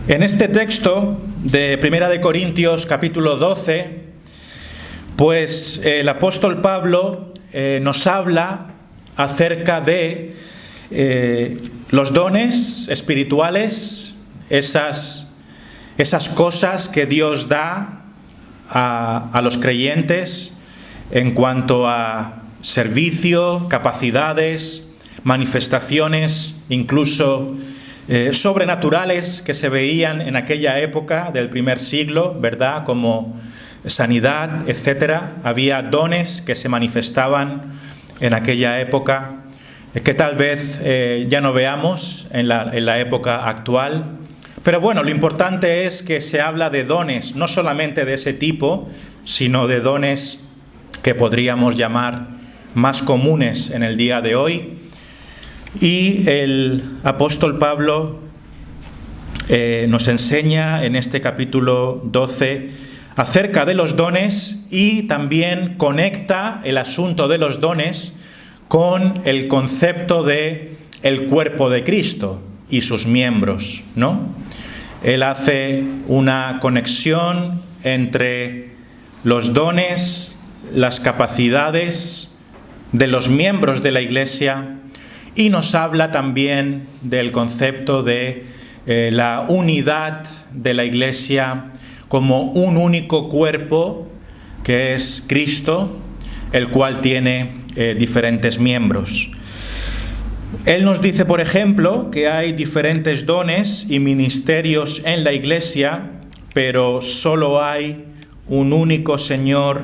En este texto de Primera de Corintios capítulo 12, pues el apóstol Pablo nos habla acerca de los dones espirituales, esas cosas que Dios da a los creyentes en cuanto a servicio, capacidades, manifestaciones, incluso sobrenaturales que se veían en aquella época del primer siglo, ¿verdad? Como sanidad, etcétera. Había dones que se manifestaban en aquella época que tal vez ya no veamos en la época actual. Pero bueno, lo importante es que se habla de dones, no solamente de ese tipo, sino de dones que podríamos llamar más comunes en el día de hoy. Y el apóstol Pablo nos enseña en este capítulo 12 acerca de los dones y también conecta el asunto de los dones con el concepto de el cuerpo de Cristo y sus miembros, ¿no? Él hace una conexión entre los dones, las capacidades de los miembros de la Iglesia y nos habla también del concepto de la unidad de la Iglesia como un único cuerpo que es Cristo, el cual tiene diferentes miembros. Él nos dice, por ejemplo, que hay diferentes dones y ministerios en la Iglesia, pero solo hay un único Señor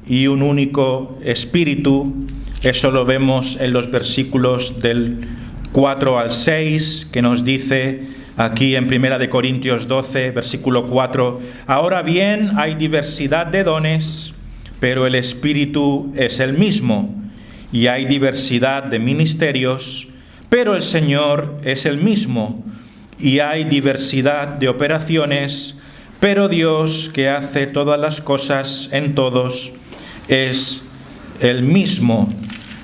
y un único Espíritu. Eso lo vemos en los versículos del 4 al 6, que nos dice aquí en 1 de Corintios 12, versículo 4, ahora bien, hay diversidad de dones, pero el Espíritu es el mismo, y hay diversidad de ministerios, pero el Señor es el mismo, y hay diversidad de operaciones, pero Dios, que hace todas las cosas en todos, es el mismo.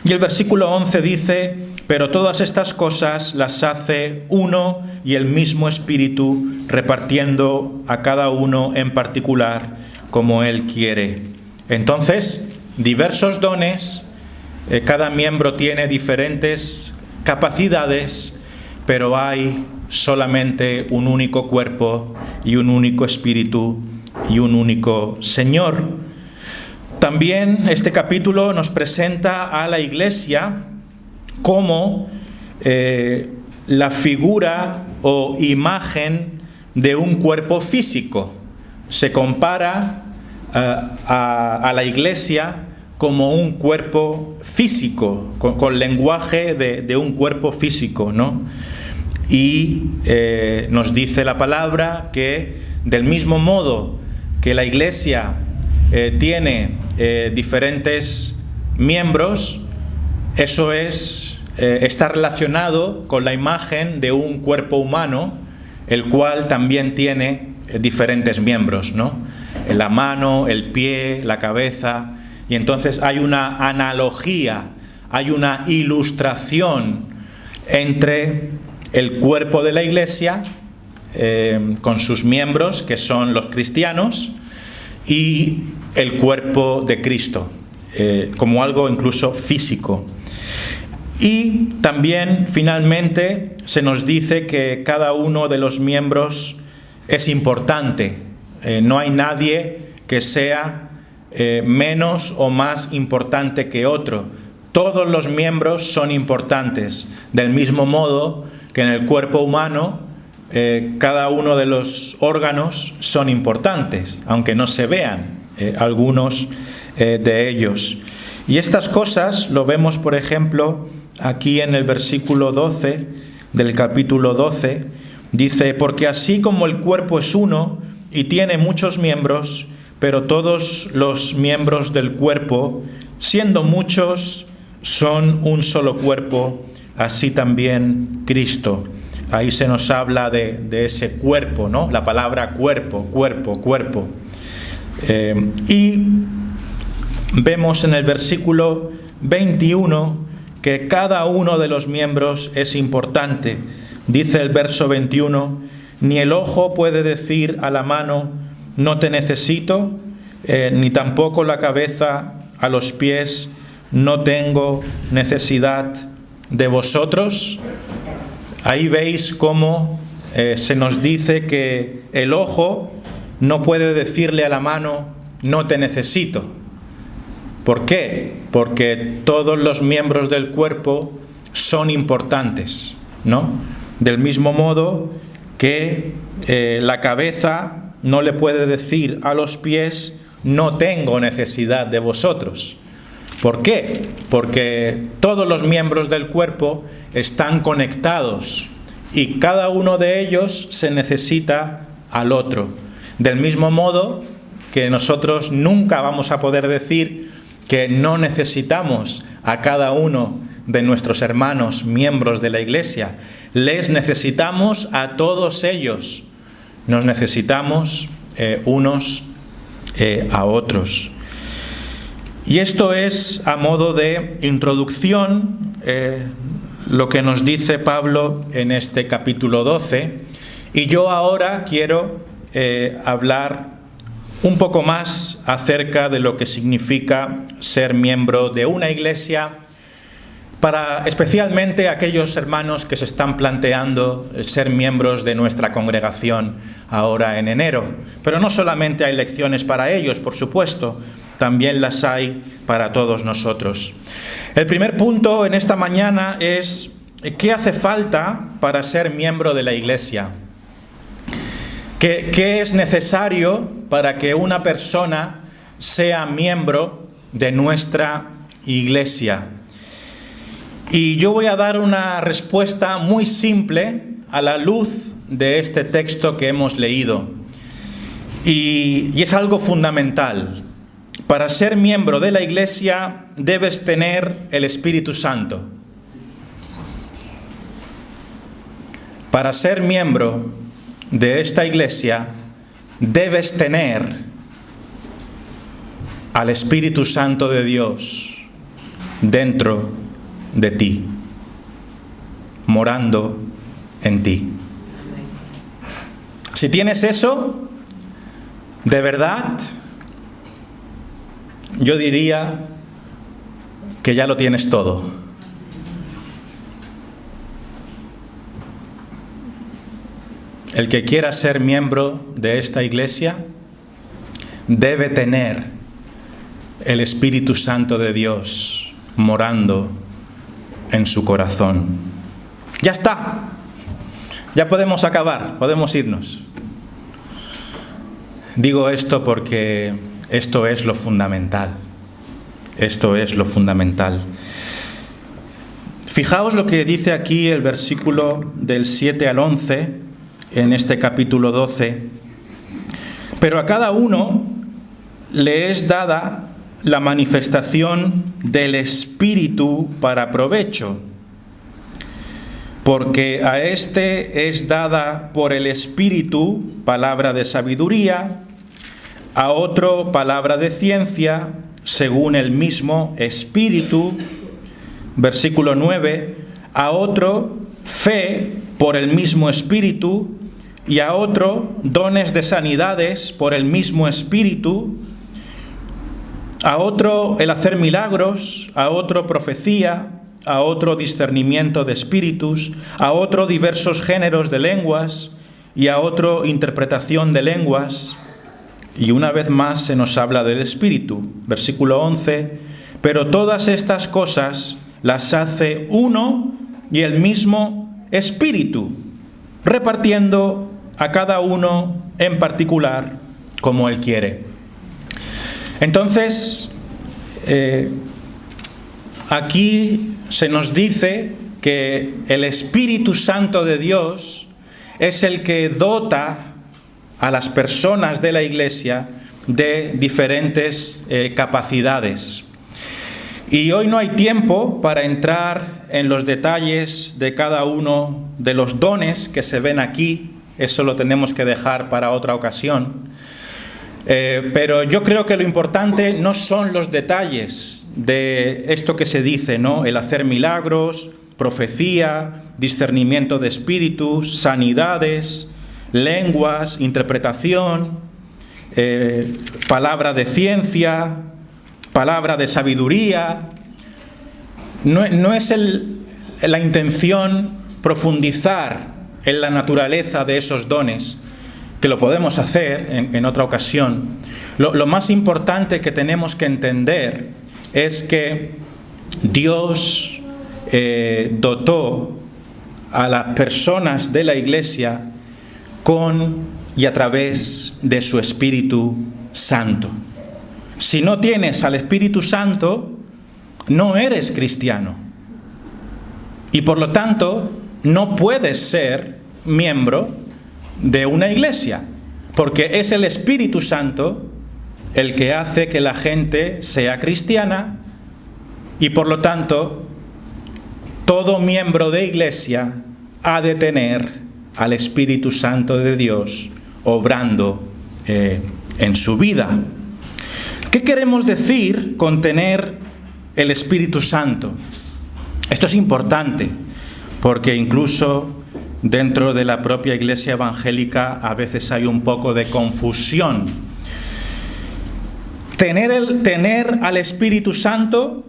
Y el versículo 11 dice, pero todas estas cosas las hace uno y el mismo Espíritu, repartiendo a cada uno en particular como Él quiere. Entonces, diversos dones, cada miembro tiene diferentes capacidades, pero hay solamente un único cuerpo y un único Espíritu y un único Señor. También este capítulo nos presenta a la Iglesia como la figura o imagen de un cuerpo físico. Se compara a la Iglesia como un cuerpo físico, con lenguaje de un cuerpo físico, ¿no? Y nos dice la palabra que del mismo modo que la Iglesia tiene diferentes miembros, eso está relacionado con la imagen de un cuerpo humano, el cual también tiene diferentes miembros, ¿no? La mano, el pie, la cabeza, y entonces hay una analogía, hay una ilustración entre el cuerpo de la Iglesia con sus miembros, que son los cristianos, y el cuerpo de Cristo, como algo incluso físico. Y también, finalmente, se nos dice que cada uno de los miembros es importante. No hay nadie que sea menos o más importante que otro. Todos los miembros son importantes. Del mismo modo que en el cuerpo humano, cada uno de los órganos son importantes, aunque no se vean algunos de ellos. Y estas cosas lo vemos, por ejemplo, aquí en el versículo 12 del capítulo 12, dice, porque así como el cuerpo es uno y tiene muchos miembros, pero todos los miembros del cuerpo, siendo muchos, son un solo cuerpo, así también Cristo. Ahí se nos habla de ese cuerpo, ¿no? La palabra cuerpo. Y vemos en el versículo 21 que cada uno de los miembros es importante. Dice el verso 21, ni el ojo puede decir a la mano, no te necesito, ni tampoco la cabeza a los pies, no tengo necesidad de vosotros. Ahí veis cómo se nos dice que el ojo no puede decirle a la mano, no te necesito. ¿Por qué? Porque todos los miembros del cuerpo son importantes, ¿no? Del mismo modo que la cabeza no le puede decir a los pies, no tengo necesidad de vosotros. ¿Por qué? Porque todos los miembros del cuerpo están conectados y cada uno de ellos se necesita al otro. Del mismo modo que nosotros nunca vamos a poder decir que no necesitamos a cada uno de nuestros hermanos miembros de la Iglesia. Les necesitamos a todos ellos. Nos necesitamos unos a otros. Y esto es a modo de introducción lo que nos dice Pablo en este capítulo 12. Y yo ahora quiero hablar un poco más acerca de lo que significa ser miembro de una iglesia, para especialmente aquellos hermanos que se están planteando ser miembros de nuestra congregación ahora en enero. Pero no solamente hay lecciones para ellos, por supuesto, también las hay para todos nosotros. El primer punto en esta mañana es ¿qué hace falta para ser miembro de la iglesia? ¿Qué es necesario para que una persona sea miembro de nuestra iglesia? Y yo voy a dar una respuesta muy simple a la luz de este texto que hemos leído. Y es algo fundamental. Para ser miembro de la iglesia debes tener el Espíritu Santo. Para ser miembro de esta iglesia debes tener al Espíritu Santo de Dios dentro de ti, morando en ti. Si tienes eso, de verdad, yo diría que ya lo tienes todo. El que quiera ser miembro de esta iglesia debe tener el Espíritu Santo de Dios morando en su corazón. Ya está. Ya podemos acabar, podemos irnos. Digo esto porque esto es lo fundamental. Esto es lo fundamental. Fijaos lo que dice aquí el versículo del 7 al 11 en este capítulo 12. Pero a cada uno le es dada la manifestación del Espíritu para provecho, porque a este es dada por el Espíritu palabra de sabiduría, a otro palabra de ciencia, según el mismo Espíritu. Versículo 9, a otro fe por el mismo Espíritu, y a otro dones de sanidades por el mismo Espíritu, a otro el hacer milagros, a otro profecía, a otro discernimiento de espíritus, a otro diversos géneros de lenguas, y a otro interpretación de lenguas. Y una vez más se nos habla del Espíritu. Versículo 11, pero todas estas cosas las hace uno y el mismo Espíritu, repartiendo a cada uno en particular como Él quiere. Entonces, aquí se nos dice que el Espíritu Santo de Dios es el que dota a las personas de la iglesia de diferentes capacidades. Y hoy no hay tiempo para entrar en los detalles de cada uno de los dones que se ven aquí. Eso lo tenemos que dejar para otra ocasión. Pero yo creo que lo importante no son los detalles de esto que se dice, ¿no? El hacer milagros, profecía, discernimiento de espíritus, sanidades, lenguas, interpretación, palabra de ciencia, palabra de sabiduría. No es la intención profundizar en la naturaleza de esos dones, que lo podemos hacer en otra ocasión. Lo más importante que tenemos que entender es que Dios dotó a las personas de la Iglesia con y a través de su Espíritu Santo. Si no tienes al Espíritu Santo, no eres cristiano. Y por lo tanto, no puedes ser miembro de una iglesia, porque es el Espíritu Santo el que hace que la gente sea cristiana, y por lo tanto, todo miembro de iglesia ha de tener al Espíritu Santo de Dios obrando en su vida. ¿Qué queremos decir con tener el Espíritu Santo? Esto es importante, porque incluso dentro de la propia Iglesia evangélica a veces hay un poco de confusión. Tener al Espíritu Santo,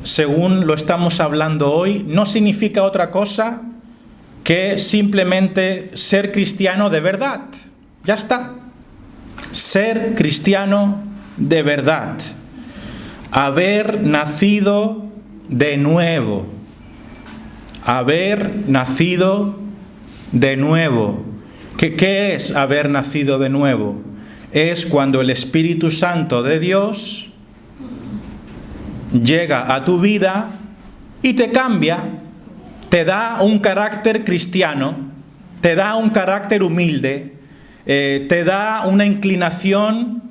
según lo estamos hablando hoy, no significa otra cosa que simplemente ser cristiano de verdad. Ya está. Ser cristiano de verdad. Haber nacido de nuevo. Haber nacido de nuevo. ¿Qué es haber nacido de nuevo? Es cuando el Espíritu Santo de Dios llega a tu vida y te cambia, te da un carácter cristiano, te da un carácter humilde, te da una inclinación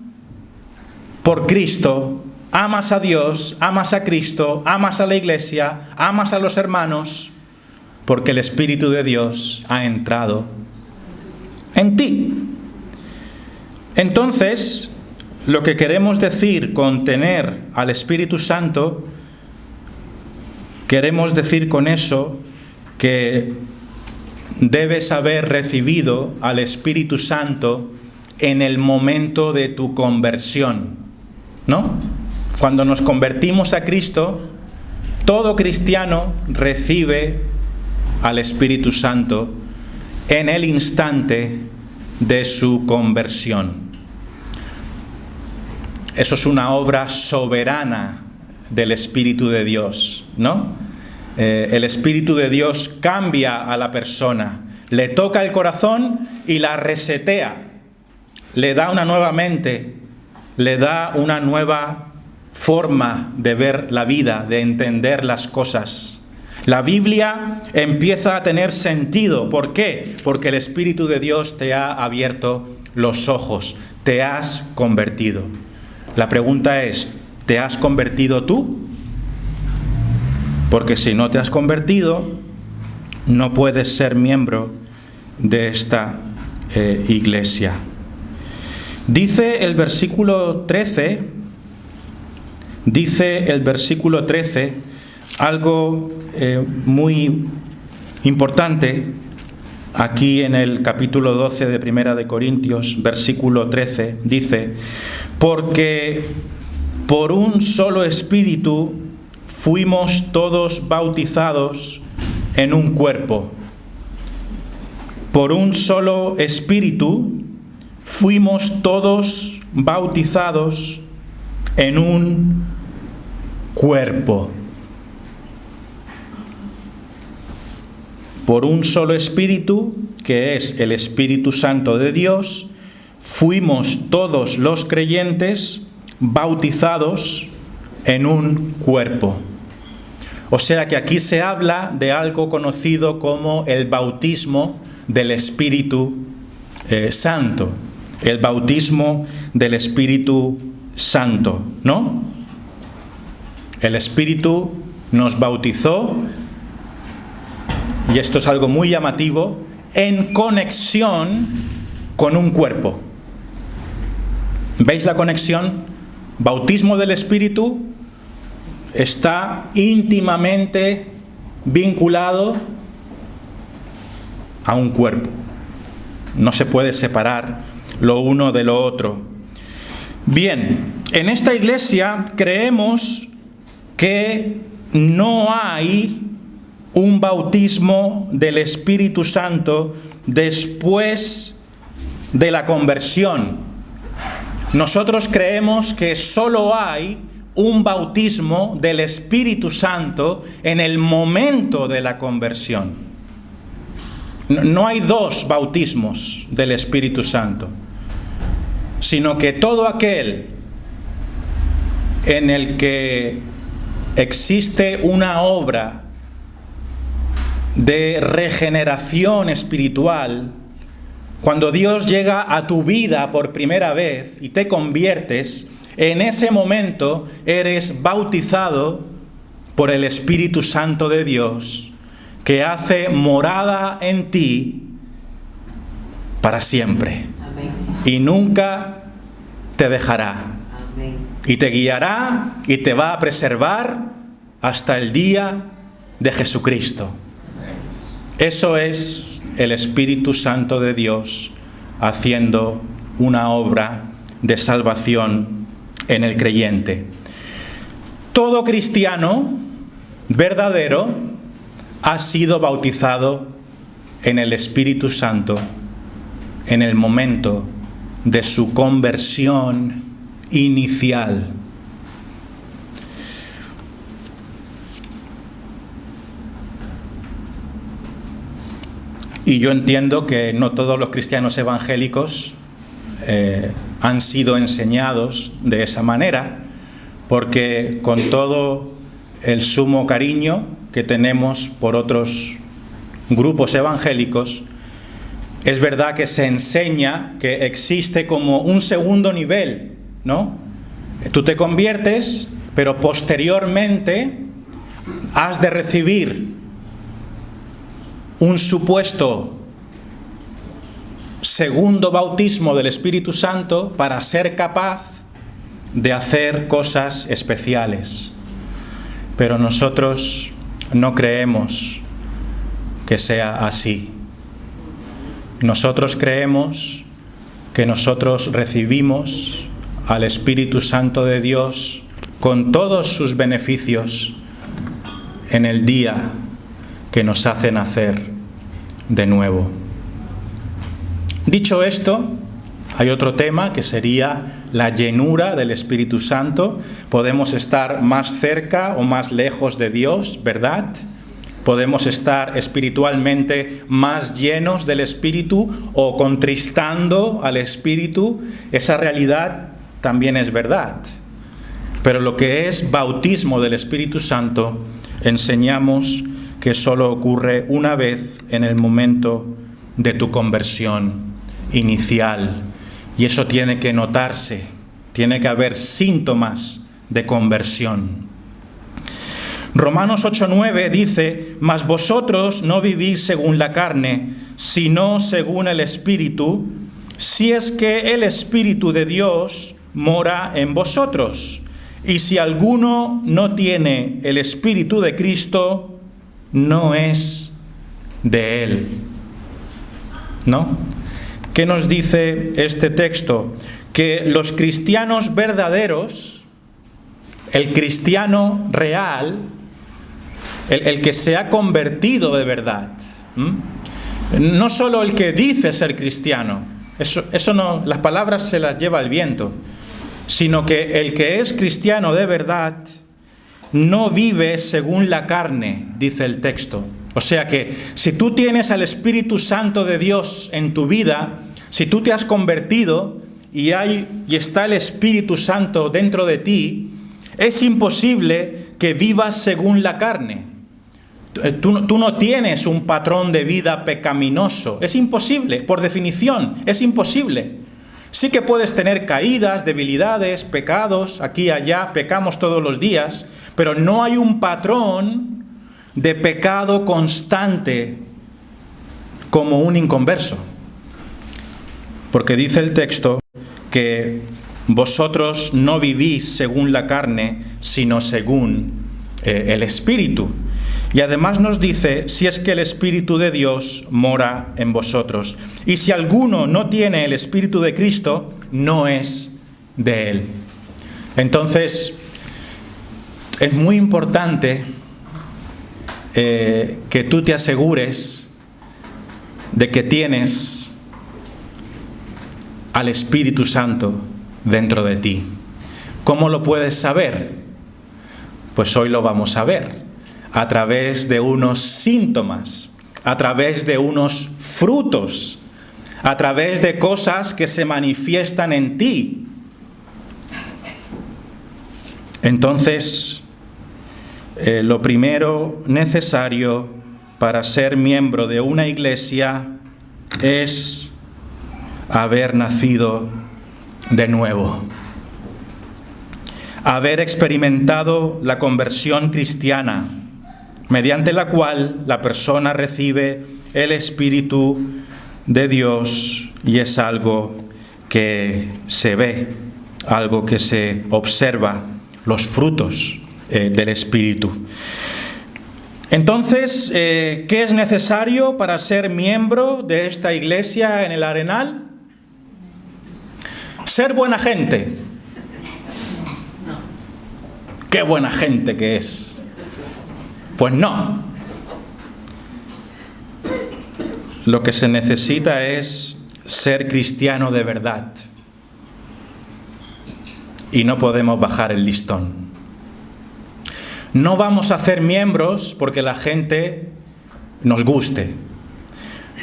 por Cristo. Amas a Dios, amas a Cristo, amas a la Iglesia, amas a los hermanos, porque el Espíritu de Dios ha entrado en ti. Entonces, lo que queremos decir con tener al Espíritu Santo, queremos decir con eso que debes haber recibido al Espíritu Santo en el momento de tu conversión, ¿no? Cuando nos convertimos a Cristo, todo cristiano recibe al Espíritu Santo en el instante de su conversión. Eso es una obra soberana del Espíritu de Dios, ¿no? El Espíritu de Dios cambia a la persona, le toca el corazón y la resetea, le da una nueva mente, le da una nueva forma de ver la vida, de entender las cosas. La Biblia empieza a tener sentido. ¿Por qué? Porque el Espíritu de Dios te ha abierto los ojos, te has convertido. La pregunta es, ¿te has convertido tú? Porque si no te has convertido, no puedes ser miembro de esta iglesia. Dice el versículo 13, algo muy importante aquí en el capítulo 12 de Primera de Corintios, versículo 13, dice: porque por un solo Espíritu fuimos todos bautizados en un cuerpo. Por un solo Espíritu fuimos todos bautizados en un cuerpo. Por un solo Espíritu, que es el Espíritu Santo de Dios, fuimos todos los creyentes bautizados en un cuerpo. O sea que aquí se habla de algo conocido como el bautismo del Espíritu Santo. El bautismo del Espíritu Santo, ¿no? El Espíritu nos bautizó, y esto es algo muy llamativo, en conexión con un cuerpo. ¿Veis la conexión? Bautismo del Espíritu está íntimamente vinculado a un cuerpo. No se puede separar lo uno de lo otro. Bien, en esta iglesia creemos que no hay un bautismo del Espíritu Santo después de la conversión. Nosotros creemos que solo hay un bautismo del Espíritu Santo en el momento de la conversión. No hay dos bautismos del Espíritu Santo, sino que todo aquel en el que existe una obra de regeneración espiritual, cuando Dios llega a tu vida por primera vez y te conviertes, en ese momento eres bautizado por el Espíritu Santo de Dios, que hace morada en ti para siempre. Amén. Y nunca te dejará. Amén. Y te guiará y te va a preservar hasta el día de Jesucristo. Eso es el Espíritu Santo de Dios haciendo una obra de salvación en el creyente. Todo cristiano verdadero ha sido bautizado en el Espíritu Santo en el momento de su conversión inicial. Y yo entiendo que no todos los cristianos evangélicos han sido enseñados de esa manera, porque con todo el sumo cariño que tenemos por otros grupos evangélicos, es verdad que se enseña que existe como un segundo nivel, ¿no? Tú te conviertes, pero posteriormente has de recibir un supuesto segundo bautismo del Espíritu Santo para ser capaz de hacer cosas especiales. Pero nosotros no creemos que sea así. Nosotros creemos que nosotros recibimos al Espíritu Santo de Dios con todos sus beneficios en el día que nos hace nacer de nuevo. Dicho esto, hay otro tema que sería la llenura del Espíritu Santo. Podemos estar más cerca o más lejos de Dios, ¿verdad? Podemos estar espiritualmente más llenos del Espíritu o contristando al Espíritu. Esa realidad también es verdad. Pero lo que es bautismo del Espíritu Santo, enseñamos que solo ocurre una vez en el momento de tu conversión inicial. Y eso tiene que notarse, tiene que haber síntomas de conversión. Romanos 8:9 dice: mas vosotros no vivís según la carne, sino según el Espíritu, si es que el Espíritu de Dios mora en vosotros. Y si alguno no tiene el Espíritu de Cristo, no es de Él. ¿No? ¿Qué nos dice este texto? Que los cristianos verdaderos, el cristiano real, el que se ha convertido de verdad, no solo el que dice ser cristiano, eso no, las palabras se las lleva el viento, sino que el que es cristiano de verdad no vive según la carne, dice el texto. O sea que si tú tienes al Espíritu Santo de Dios en tu vida, si tú te has convertido y está el Espíritu Santo dentro de ti, es imposible que vivas según la carne. Tú no tienes un patrón de vida pecaminoso. Es imposible, por definición, es imposible. Sí que puedes tener caídas, debilidades, pecados, aquí y allá, pecamos todos los días, pero no hay un patrón de pecado constante como un inconverso. Porque dice el texto que vosotros no vivís según la carne, sino según el Espíritu. Y además nos dice, si es que el Espíritu de Dios mora en vosotros. Y si alguno no tiene el Espíritu de Cristo, no es de Él. Entonces, es muy importante que tú te asegures de que tienes al Espíritu Santo dentro de ti. ¿Cómo lo puedes saber? Pues hoy lo vamos a ver. A través de unos síntomas, a través de unos frutos, a través de cosas que se manifiestan en ti. Entonces, lo primero necesario para ser miembro de una iglesia es haber nacido de nuevo, haber experimentado la conversión cristiana, mediante la cual la persona recibe el Espíritu de Dios y es algo que se ve, algo que se observa, los frutos del Espíritu. Entonces, ¿qué es necesario para ser miembro de esta iglesia en el Arenal? Ser buena gente. ¡Qué buena gente que es! Pues no. Lo que se necesita es ser cristiano de verdad. Y no podemos bajar el listón. No vamos a ser miembros porque la gente nos guste.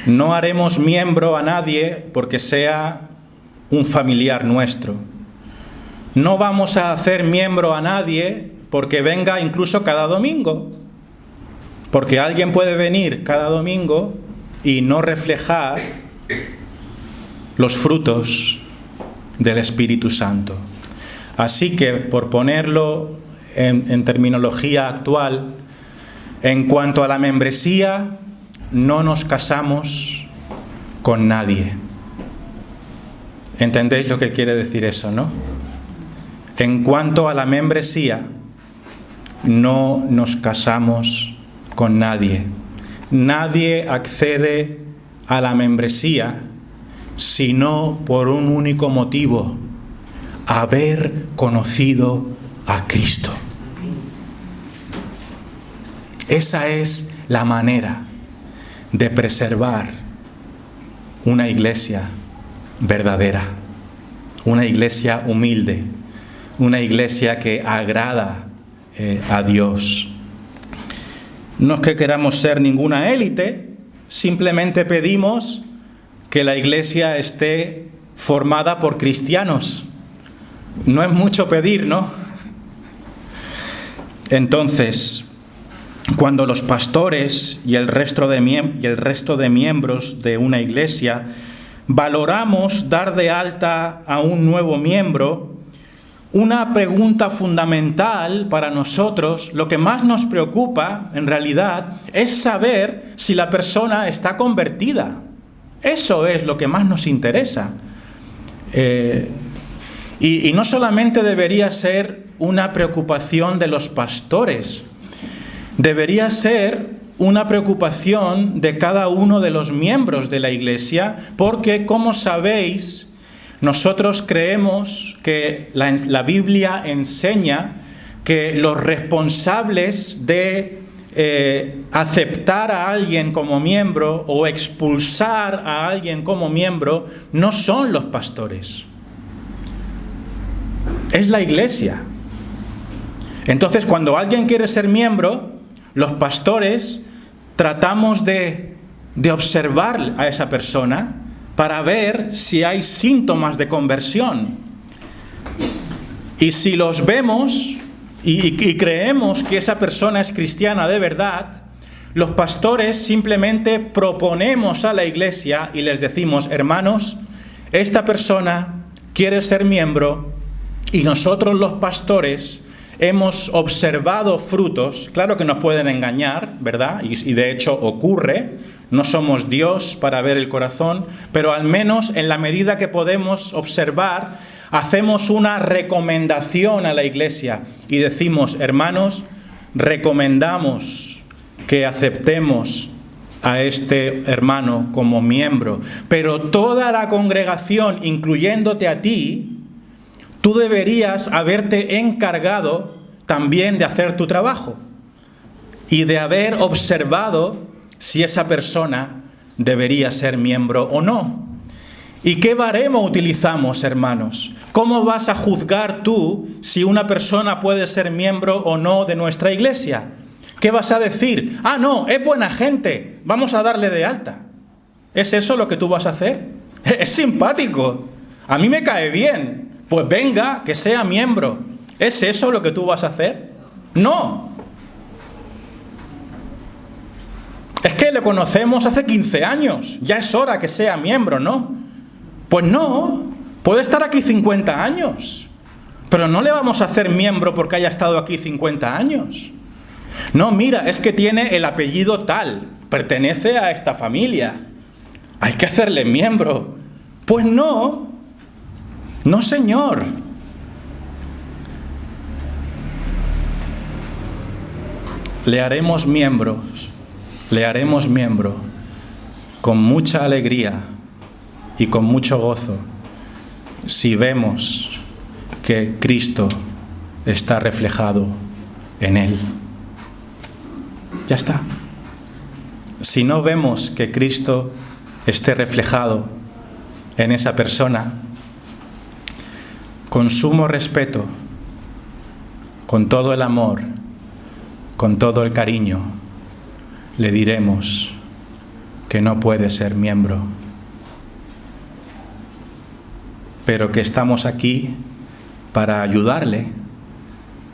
No haremos miembro a nadie porque sea un familiar nuestro. No vamos a hacer miembro a nadie porque venga incluso cada domingo. Porque alguien puede venir cada domingo y no reflejar los frutos del Espíritu Santo. Así que, por ponerlo en terminología actual, en cuanto a la membresía, no nos casamos con nadie. ¿Entendéis lo que quiere decir eso, no? En cuanto a la membresía, no nos casamos con nadie. Nadie accede a la membresía sino por un único motivo: haber conocido a Cristo. Esa es la manera de preservar una iglesia verdadera, una iglesia humilde, una iglesia que agrada a Dios. No es que queramos ser ninguna élite, simplemente pedimos que la iglesia esté formada por cristianos. No es mucho pedir, ¿no? Entonces, cuando los pastores y el resto de miembros de una iglesia valoramos dar de alta a un nuevo miembro, una pregunta fundamental para nosotros, lo que más nos preocupa en realidad, es saber si la persona está convertida. Eso es lo que más nos interesa. Y no solamente debería ser una preocupación de los pastores, debería ser una preocupación de cada uno de los miembros de la iglesia, porque, como sabéis, nosotros creemos que la Biblia enseña que los responsables de aceptar a alguien como miembro o expulsar a alguien como miembro no son los pastores, es la iglesia. Entonces, cuando alguien quiere ser miembro, los pastores tratamos de observar a esa persona para ver si hay síntomas de conversión. Y si los vemos y creemos que esa persona es cristiana de verdad, los pastores simplemente proponemos a la iglesia y les decimos: hermanos, esta persona quiere ser miembro y nosotros los pastores hemos observado frutos. Claro que nos pueden engañar, ¿verdad? Y de hecho ocurre. No somos Dios para ver el corazón, pero al menos en la medida que podemos observar, hacemos una recomendación a la iglesia y decimos: hermanos, recomendamos que aceptemos a este hermano como miembro, pero toda la congregación, incluyéndote a ti, tú deberías haberte encargado también de hacer tu trabajo y de haber observado si esa persona debería ser miembro o no. ¿Y qué baremo utilizamos, hermanos? ¿Cómo vas a juzgar tú si una persona puede ser miembro o no de nuestra iglesia? ¿Qué vas a decir? Ah, no, es buena gente, vamos a darle de alta. ¿Es eso lo que tú vas a hacer? Es simpático, a mí me cae bien, pues venga, que sea miembro. ¿Es eso lo que tú vas a hacer? No. Es que le conocemos hace 15 años, ya es hora que sea miembro, ¿no? Pues no, puede estar aquí 50 años, pero no le vamos a hacer miembro porque haya estado aquí 50 años. No, mira, es que tiene el apellido tal, pertenece a esta familia, hay que hacerle miembro. Pues no, no señor. Le haremos miembro con mucha alegría y con mucho gozo si vemos que Cristo está reflejado en él. Ya está. Si no vemos que Cristo esté reflejado en esa persona, con sumo respeto, con todo el amor, con todo el cariño, le diremos que no puede ser miembro, pero que estamos aquí para ayudarle,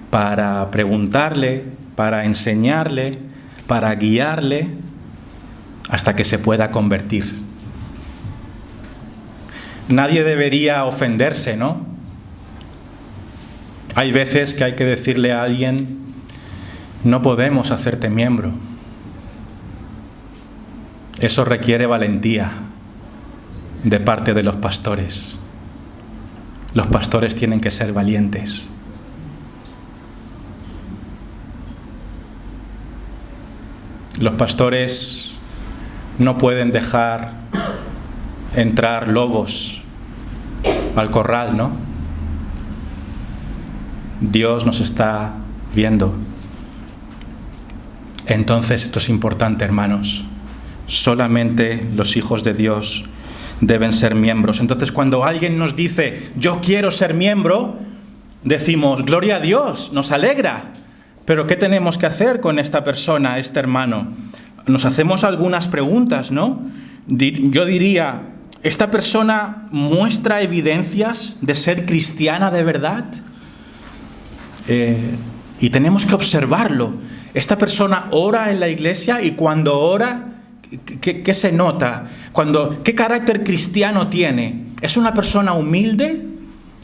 para preguntarle, para enseñarle, para guiarle hasta que se pueda convertir. Nadie debería ofenderse, ¿no? Hay veces que hay que decirle a alguien, no podemos hacerte miembro. Eso requiere valentía de parte de los pastores. Los pastores tienen que ser valientes. Los pastores no pueden dejar entrar lobos al corral, ¿no? Dios nos está viendo. Entonces, esto es importante, hermanos. Solamente los hijos de Dios deben ser miembros. Entonces, cuando alguien nos dice, yo quiero ser miembro, decimos, gloria a Dios, nos alegra. Pero ¿qué tenemos que hacer con esta persona, este hermano? Nos hacemos algunas preguntas, ¿no? Yo diría, ¿esta persona muestra evidencias de ser cristiana de verdad? Y tenemos que observarlo. Esta persona ora en la iglesia y cuando ora, ¿qué se nota? ¿Qué carácter cristiano tiene? ¿Es una persona humilde?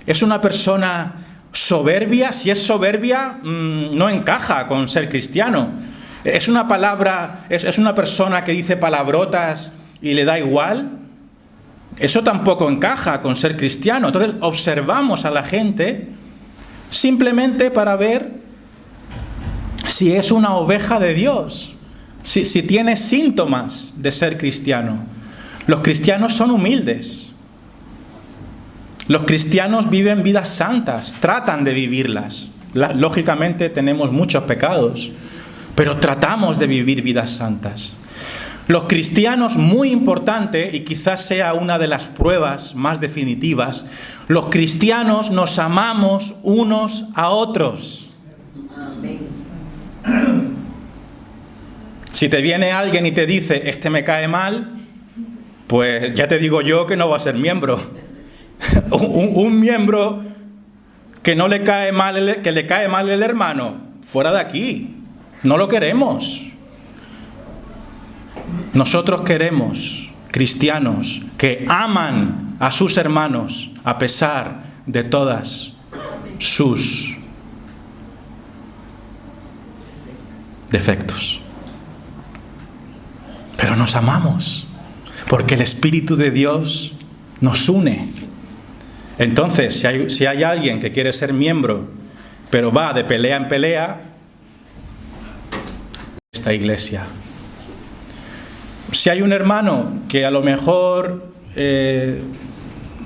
¿Es una persona soberbia? Si es soberbia, no encaja con ser cristiano. ¿Es una persona que dice palabrotas y le da igual? Eso tampoco encaja con ser cristiano. Entonces observamos a la gente simplemente para ver si es una oveja de Dios, si tiene síntomas de ser cristiano. Los cristianos son humildes. Los cristianos viven vidas santas, tratan de vivirlas. Lógicamente tenemos muchos pecados, pero tratamos de vivir vidas santas. Los cristianos, muy importante, y quizás sea una de las pruebas más definitivas, los cristianos nos amamos unos a otros. Amén. Si te viene alguien y te dice, este me cae mal, pues ya te digo yo que no va a ser miembro. Un miembro que no le cae mal, que le cae mal el hermano, fuera de aquí, no lo queremos. Nosotros queremos cristianos que aman a sus hermanos a pesar de todas sus defectos. Pero nos amamos porque el Espíritu de Dios nos une. Entonces, si hay alguien que quiere ser miembro, pero va de pelea en pelea, esta iglesia. Si hay un hermano que a lo mejor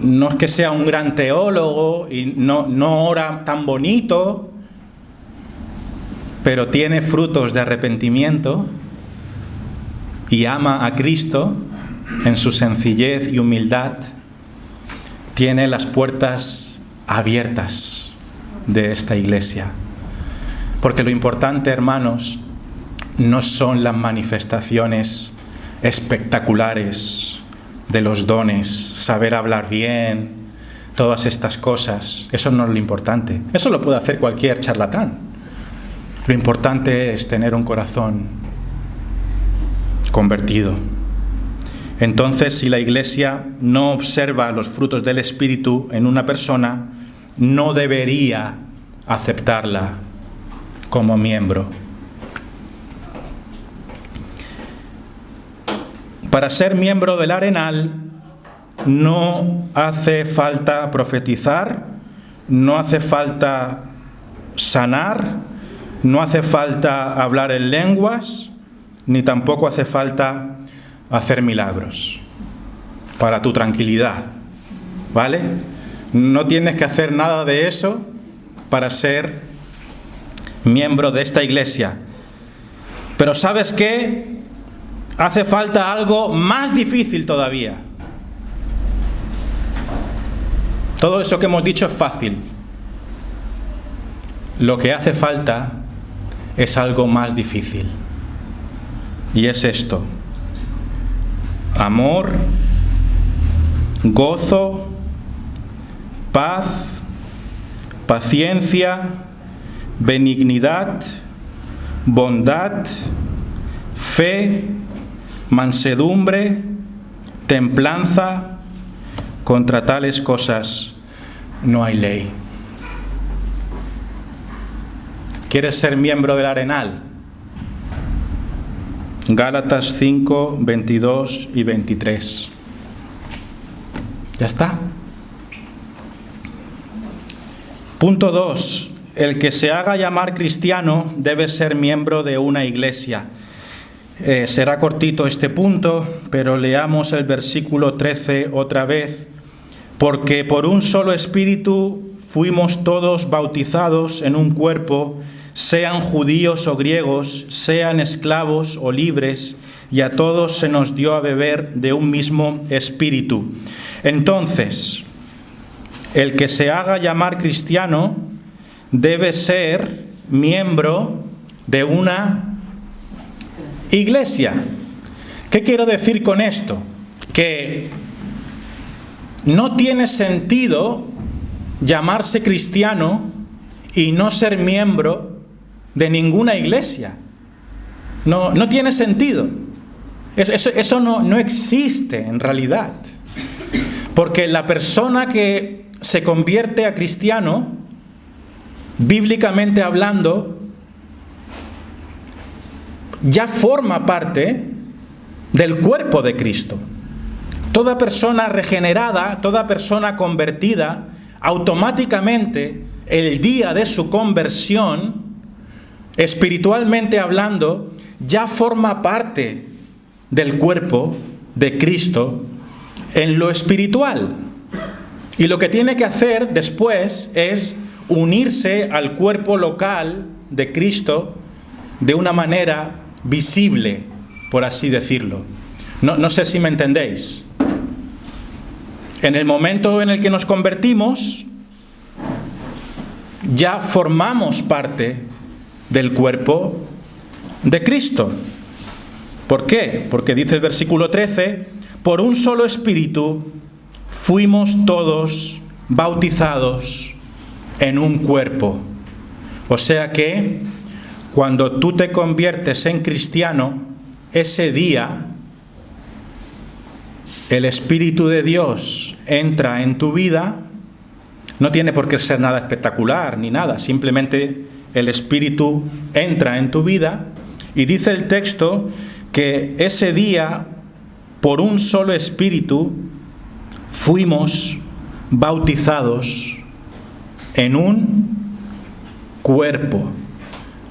no es que sea un gran teólogo y no ora tan bonito, pero tiene frutos de arrepentimiento y ama a Cristo en su sencillez y humildad, tiene las puertas abiertas de esta iglesia. Porque lo importante, hermanos, no son las manifestaciones espectaculares de los dones, saber hablar bien, todas estas cosas. Eso no es lo importante. Eso lo puede hacer cualquier charlatán. Lo importante es tener un corazón convertido. Entonces, si la iglesia no observa los frutos del Espíritu en una persona, no debería aceptarla como miembro. Para ser miembro del Arenal no hace falta profetizar, no hace falta sanar, no hace falta hablar en lenguas, ni tampoco hace falta hacer milagros. Para tu tranquilidad, ¿vale? No tienes que hacer nada de eso para ser miembro de esta iglesia. Pero ¿sabes qué? Hace falta algo más difícil todavía. Todo eso que hemos dicho es fácil. Lo que hace falta es algo más difícil. Y es esto: amor, gozo, paz, paciencia, benignidad, bondad, fe, mansedumbre, templanza. Contra tales cosas no hay ley. ¿Quieres ser miembro del Arenal? Gálatas 5, 22 y 23. Ya está. Punto 2. El que se haga llamar cristiano debe ser miembro de una iglesia. Será cortito este punto, pero leamos el versículo 13 otra vez. Porque por un solo espíritu fuimos todos bautizados en un cuerpo, sean judíos o griegos, sean esclavos o libres, y a todos se nos dio a beber de un mismo espíritu. Entonces, el que se haga llamar cristiano debe ser miembro de una iglesia. ¿Qué quiero decir con esto? Que no tiene sentido llamarse cristiano y no ser miembro de ninguna iglesia. No tiene sentido. Eso no existe en realidad. Porque la persona que se convierte a cristiano, bíblicamente hablando, ya forma parte del cuerpo de Cristo. Toda persona regenerada, toda persona convertida, automáticamente, el día de su conversión, espiritualmente hablando, ya forma parte del cuerpo de Cristo en lo espiritual. Y lo que tiene que hacer después es unirse al cuerpo local de Cristo de una manera visible, por así decirlo. No sé si me entendéis. En el momento en el que nos convertimos, ya formamos parte del cuerpo de Cristo. ¿Por qué? Porque dice el versículo 13, por un solo espíritu fuimos todos bautizados en un cuerpo. O sea que cuando tú te conviertes en cristiano, ese día el Espíritu de Dios entra en tu vida. No tiene por qué ser nada espectacular ni nada, simplemente el Espíritu entra en tu vida y dice el texto que ese día, por un solo Espíritu, fuimos bautizados en un cuerpo.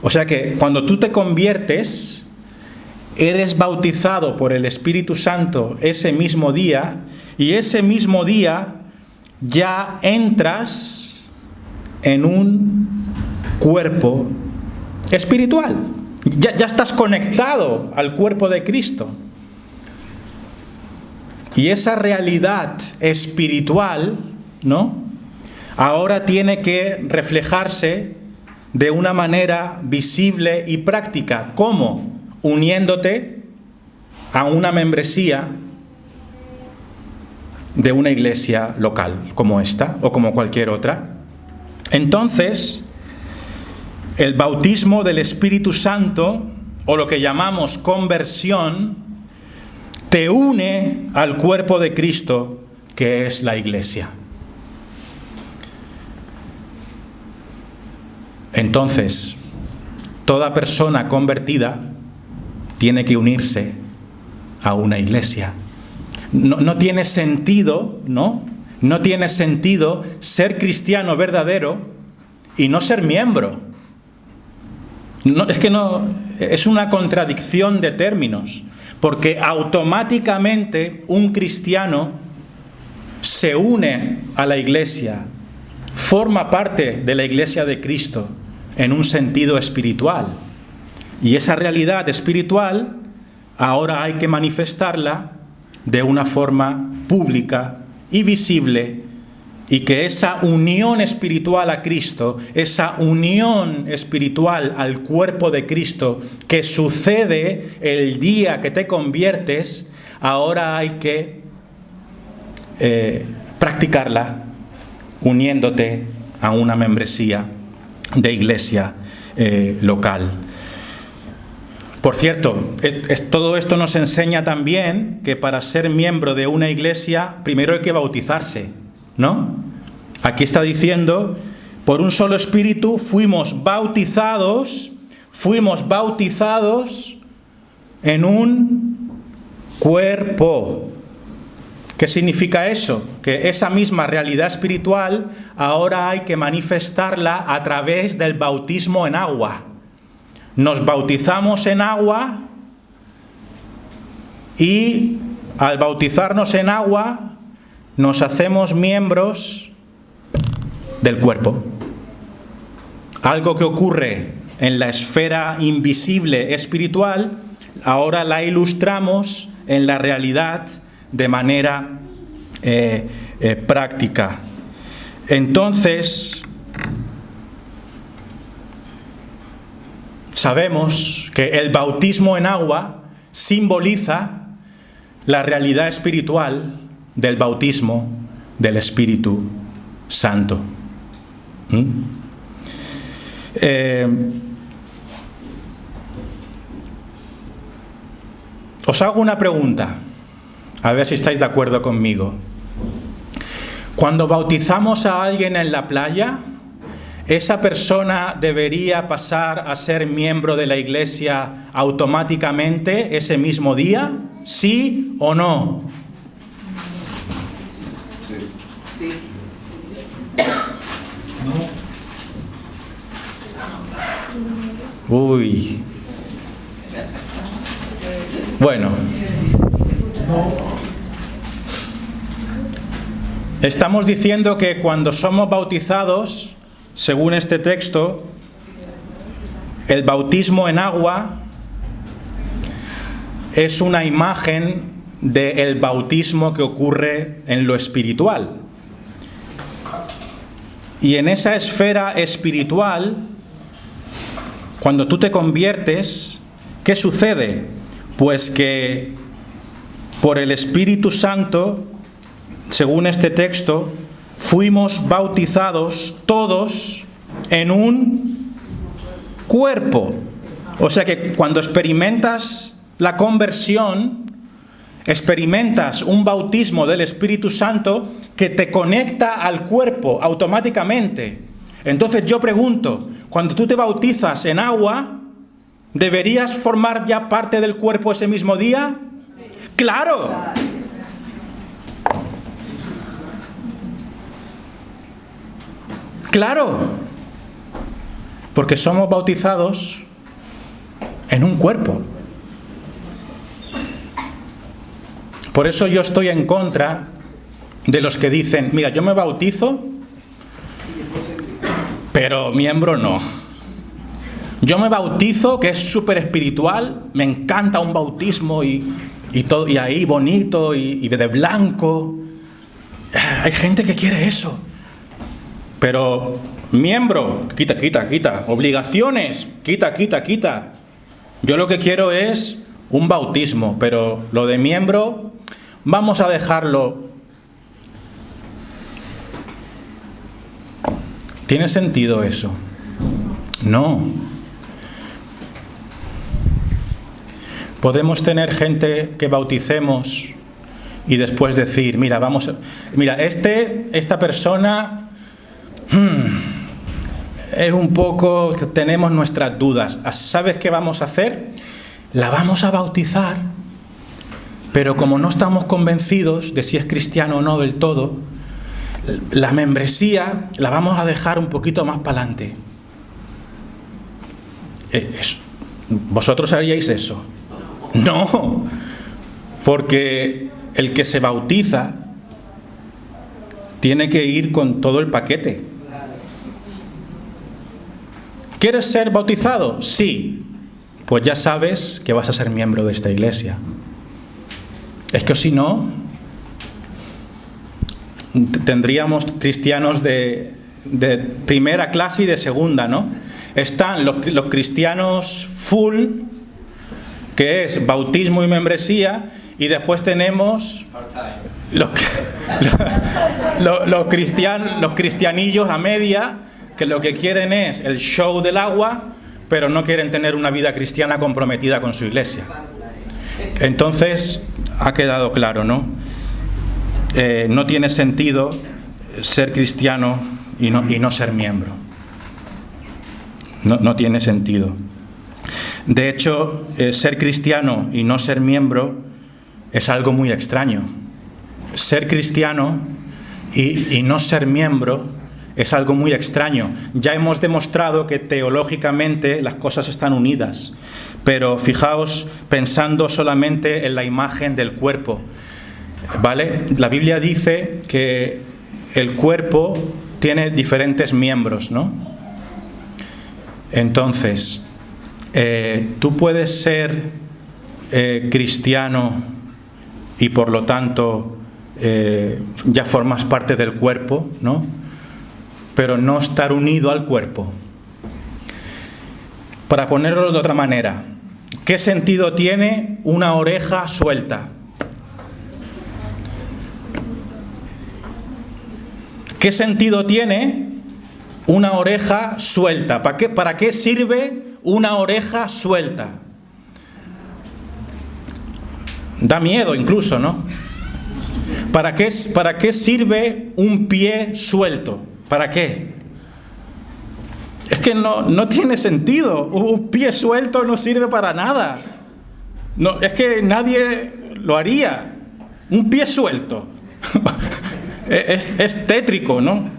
O sea que cuando tú te conviertes, eres bautizado por el Espíritu Santo ese mismo día, y ese mismo día ya entras en un cuerpo espiritual. Ya estás conectado al cuerpo de Cristo. Y esa realidad espiritual, ¿no?, ahora tiene que reflejarse de una manera visible y práctica. ¿Cómo? Uniéndote a una membresía de una iglesia local, como esta o como cualquier otra. Entonces, el bautismo del Espíritu Santo, o lo que llamamos conversión, te une al cuerpo de Cristo, que es la iglesia. Entonces, toda persona convertida tiene que unirse a una iglesia. No tiene sentido, ¿no? No tiene sentido ser cristiano verdadero y no ser miembro. Es una contradicción de términos, porque automáticamente un cristiano se une a la iglesia, forma parte de la iglesia de Cristo en un sentido espiritual. Y esa realidad espiritual ahora hay que manifestarla de una forma pública y visible, y que esa unión espiritual a Cristo, esa unión espiritual al cuerpo de Cristo que sucede el día que te conviertes, ahora hay que practicarla uniéndote a una membresía de iglesia local. Por cierto, todo esto nos enseña también que para ser miembro de una iglesia, primero hay que bautizarse, ¿no? Aquí está diciendo, por un solo espíritu fuimos bautizados en un cuerpo. ¿Qué significa eso? Que esa misma realidad espiritual ahora hay que manifestarla a través del bautismo en agua. Nos bautizamos en agua y al bautizarnos en agua nos hacemos miembros del cuerpo. Algo que ocurre en la esfera invisible espiritual, ahora la ilustramos en la realidad de manera práctica. Entonces, sabemos que el bautismo en agua simboliza la realidad espiritual del bautismo del Espíritu Santo. Os hago una pregunta, a ver si estáis de acuerdo conmigo. Cuando bautizamos a alguien en la playa, ¿esa persona debería pasar a ser miembro de la iglesia automáticamente ese mismo día? ¿Sí o no? Sí. Uy. Bueno. Estamos diciendo que cuando somos bautizados, según este texto, el bautismo en agua es una imagen del bautismo que ocurre en lo espiritual. Y en esa esfera espiritual, cuando tú te conviertes, ¿qué sucede? Pues que por el Espíritu Santo, según este texto, fuimos bautizados todos en un cuerpo. O sea que cuando experimentas la conversión, experimentas un bautismo del Espíritu Santo que te conecta al cuerpo automáticamente. Entonces yo pregunto, cuando tú te bautizas en agua, ¿deberías formar ya parte del cuerpo ese mismo día? Sí. ¡Claro! ¡Claro! Porque somos bautizados en un cuerpo. Por eso yo estoy en contra de los que dicen, mira, yo me bautizo, pero miembro no. Yo me bautizo, que es súper espiritual, me encanta un bautismo y todo, y ahí bonito y de blanco. Hay gente que quiere eso. Pero miembro, quita. Obligaciones, quita. Yo lo que quiero es un bautismo, pero lo de miembro, vamos a dejarlo. ¿Tiene sentido eso? No. Podemos tener gente que bauticemos y después decir, mira, esta persona es un poco, tenemos nuestras dudas. ¿Sabes qué vamos a hacer? La vamos a bautizar, pero como no estamos convencidos de si es cristiano o no del todo, la membresía la vamos a dejar un poquito más para adelante. ¿Vosotros haríais eso? No, porque el que se bautiza tiene que ir con todo el paquete. ¿Quieres ser bautizado? Sí. Pues ya sabes que vas a ser miembro de esta iglesia. Es que si no, tendríamos cristianos de primera clase y de segunda, ¿no? Están los cristianos full, que es bautismo y membresía, y después tenemos los cristianillos a media, que lo que quieren es el show del agua, pero no quieren tener una vida cristiana comprometida con su iglesia. Entonces, ha quedado claro, ¿no? No tiene sentido ser cristiano y no ser miembro. No tiene sentido. De hecho, ser cristiano y no ser miembro es algo muy extraño. Ser cristiano y no ser miembro es algo muy extraño. Ya hemos demostrado que teológicamente las cosas están unidas, pero fijaos pensando solamente en la imagen del cuerpo, ¿vale? La Biblia dice que el cuerpo tiene diferentes miembros, ¿no? Entonces, tú puedes ser cristiano y por lo tanto ya formas parte del cuerpo, ¿no? Pero no estar unido al cuerpo. Para ponerlo de otra manera, ¿qué sentido tiene una oreja suelta? ¿Qué sentido tiene una oreja suelta? ¿Para qué sirve una oreja suelta? Da miedo incluso, ¿no? ¿Para qué sirve un pie suelto? ¿Para qué? Es que no tiene sentido. Un pie suelto no sirve para nada. No, es que nadie lo haría. Un pie suelto. Es tétrico, ¿no?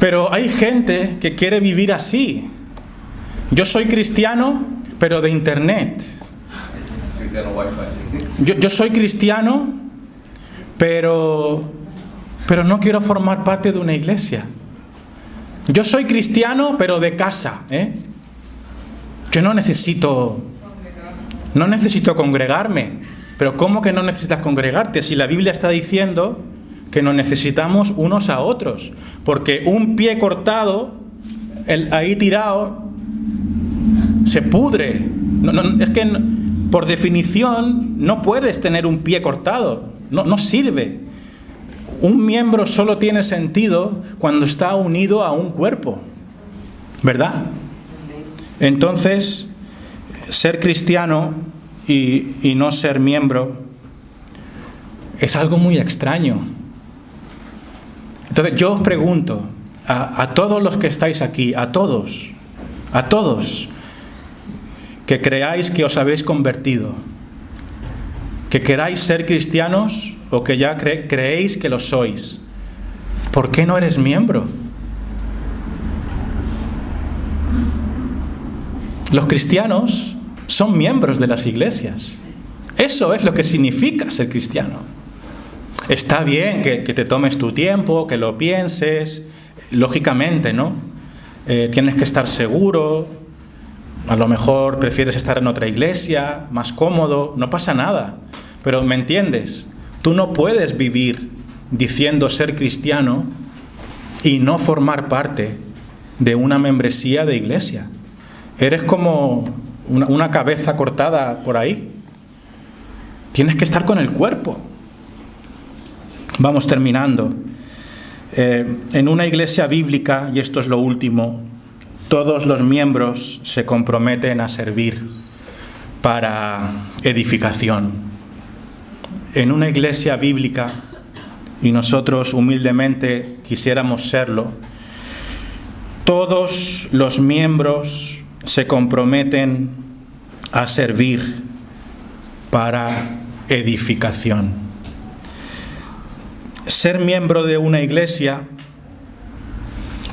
Pero hay gente que quiere vivir así. Yo soy cristiano, pero de internet. Yo soy cristiano, pero no quiero formar parte de una iglesia. Yo soy cristiano, pero de casa, ¿eh? Yo no necesito congregarme. Pero ¿cómo que no necesitas congregarte? Si la Biblia está diciendo que nos necesitamos unos a otros. Porque un pie cortado, ahí tirado, se pudre. Es que por definición no puedes tener un pie cortado. No sirve. Un miembro solo tiene sentido cuando está unido a un cuerpo, ¿verdad? Entonces, ser cristiano y no ser miembro es algo muy extraño. Entonces, yo os pregunto a todos los que estáis aquí, a todos, que creáis que os habéis convertido, que queráis ser cristianos o que ya creéis que lo sois, ¿por qué no eres miembro? Los cristianos son miembros de las iglesias. Eso es lo que significa ser cristiano. Está bien que te tomes tu tiempo, que lo pienses, lógicamente, ¿no? Tienes que estar seguro, a lo mejor prefieres estar en otra iglesia, más cómodo, no pasa nada. Pero ¿me entiendes? Tú no puedes vivir diciendo ser cristiano y no formar parte de una membresía de iglesia. Eres como una cabeza cortada por ahí. Tienes que estar con el cuerpo. Vamos terminando. En una iglesia bíblica, y esto es lo último, todos los miembros se comprometen a servir para edificación. En una iglesia bíblica, y nosotros humildemente quisiéramos serlo, todos los miembros se comprometen a servir para edificación. Ser miembro de una iglesia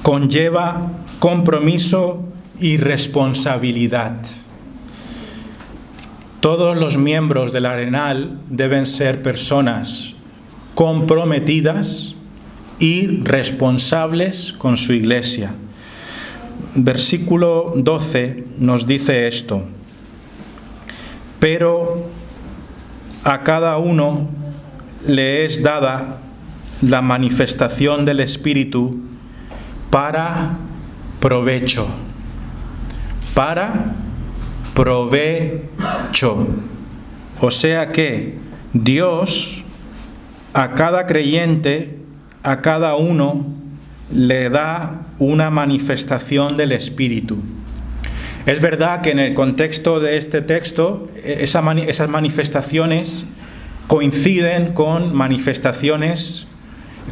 conlleva compromiso y responsabilidad. Todos los miembros del Arenal deben ser personas comprometidas y responsables con su iglesia. Versículo 12 nos dice esto: pero a cada uno le es dada la manifestación del Espíritu para provecho. Para provecho. O sea que Dios a cada creyente, a cada uno, le da una manifestación del Espíritu. Es verdad que en el contexto de este texto, esas manifestaciones coinciden con manifestaciones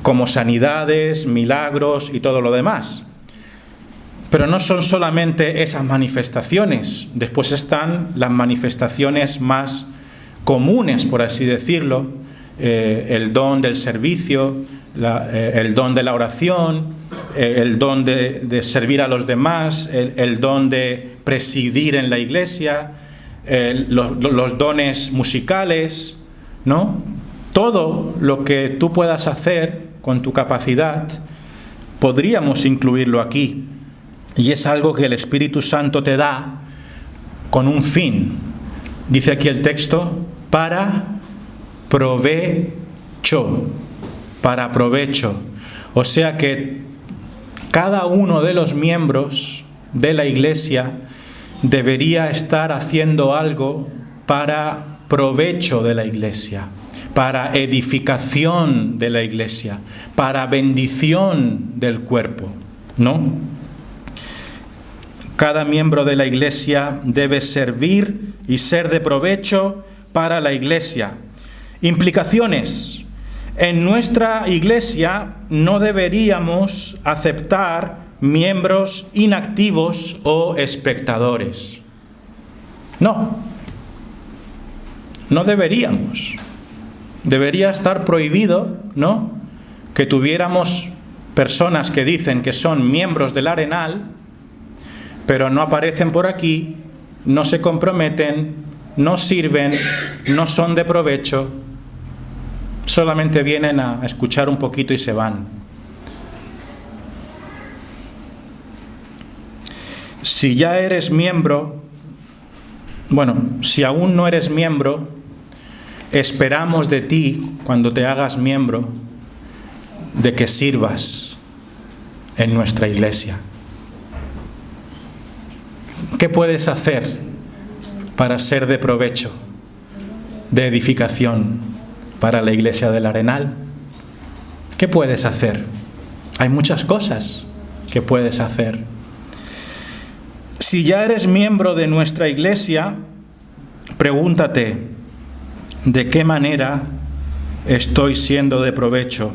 como sanidades, milagros y todo lo demás. Pero no son solamente esas manifestaciones. Después están las manifestaciones más comunes, por así decirlo, el don del servicio, el don de la oración, el don de servir a los demás, el don de presidir en la iglesia, los dones musicales, ¿no? Todo lo que tú puedas hacer con tu capacidad, podríamos incluirlo aquí. Y es algo que el Espíritu Santo te da con un fin. Dice aquí el texto, para provecho. Para provecho. O sea que cada uno de los miembros de la iglesia debería estar haciendo algo para provecho de la iglesia, para edificación de la iglesia, para bendición del cuerpo, ¿no? Cada miembro de la iglesia debe servir y ser de provecho para la iglesia. Implicaciones. En nuestra iglesia no deberíamos aceptar miembros inactivos o espectadores. No deberíamos. Debería estar prohibido, ¿no?, que tuviéramos personas que dicen que son miembros del Arenal, pero no aparecen por aquí, no se comprometen, no sirven, no son de provecho, solamente vienen a escuchar un poquito y se van. Si ya eres miembro, si aún no eres miembro, esperamos de ti, cuando te hagas miembro, de que sirvas en nuestra iglesia. ¿Qué puedes hacer para ser de provecho, de edificación para la iglesia del Arenal? ¿Qué puedes hacer? Hay muchas cosas que puedes hacer. Si ya eres miembro de nuestra iglesia, pregúntate, ¿de qué manera estoy siendo de provecho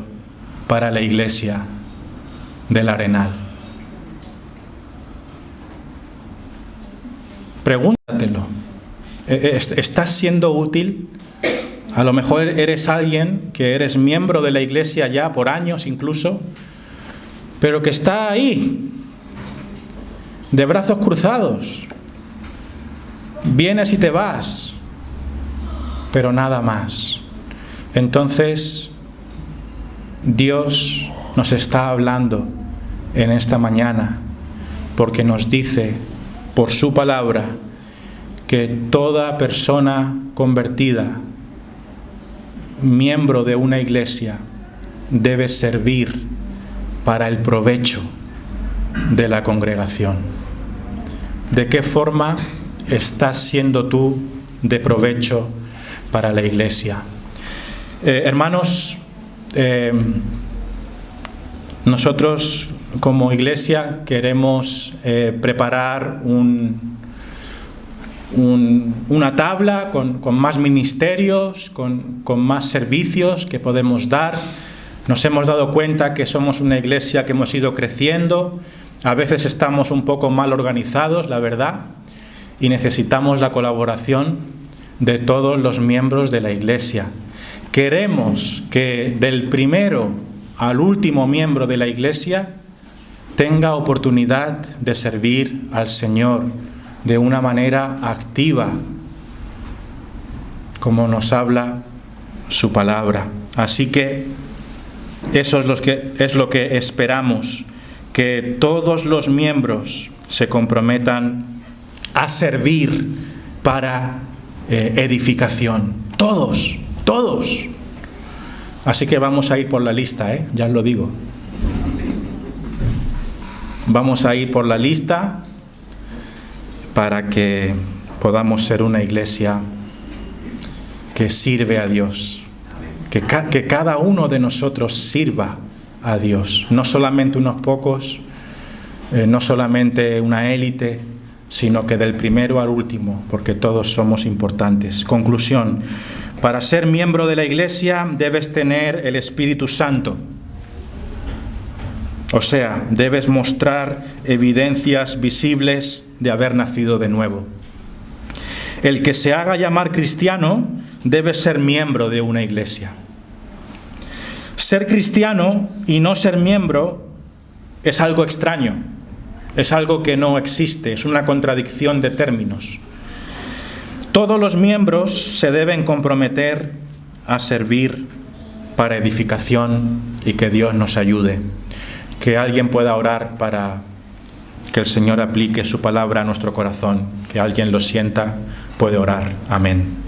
para la iglesia del Arenal? Pregúntatelo. ¿Estás siendo útil? A lo mejor eres alguien que eres miembro de la iglesia ya por años incluso, pero que está ahí, de brazos cruzados, vienes y te vas, pero nada más. Entonces, Dios nos está hablando en esta mañana, porque nos dice por su palabra que toda persona convertida, miembro de una iglesia, debe servir para el provecho de la congregación. ¿De qué forma estás siendo tú de provecho para la iglesia? Hermanos, nosotros como iglesia queremos preparar una tabla con más ministerios, con más servicios que podemos dar. Nos hemos dado cuenta que somos una iglesia que hemos ido creciendo. A veces estamos un poco mal organizados, la verdad, y necesitamos la colaboración de todos los miembros de la iglesia. Queremos que del primero al último miembro de la iglesia tenga oportunidad de servir al Señor de una manera activa, como nos habla su palabra. Así que eso es lo que esperamos, que todos los miembros se comprometan a servir para edificación. Todos. Así que vamos a ir por la lista, ya os lo digo. Vamos a ir por la lista para que podamos ser una iglesia que sirve a Dios. Que cada uno de nosotros sirva a Dios. No solamente unos pocos, no solamente una élite, sino que del primero al último, porque todos somos importantes. Conclusión. Para ser miembro de la iglesia debes tener el Espíritu Santo. O sea, debes mostrar evidencias visibles de haber nacido de nuevo. El que se haga llamar cristiano debe ser miembro de una iglesia. Ser cristiano y no ser miembro es algo extraño, es algo que no existe, es una contradicción de términos. Todos los miembros se deben comprometer a servir para edificación y que Dios nos ayude. Que alguien pueda orar para que el Señor aplique su palabra a nuestro corazón. Que alguien lo sienta, puede orar. Amén.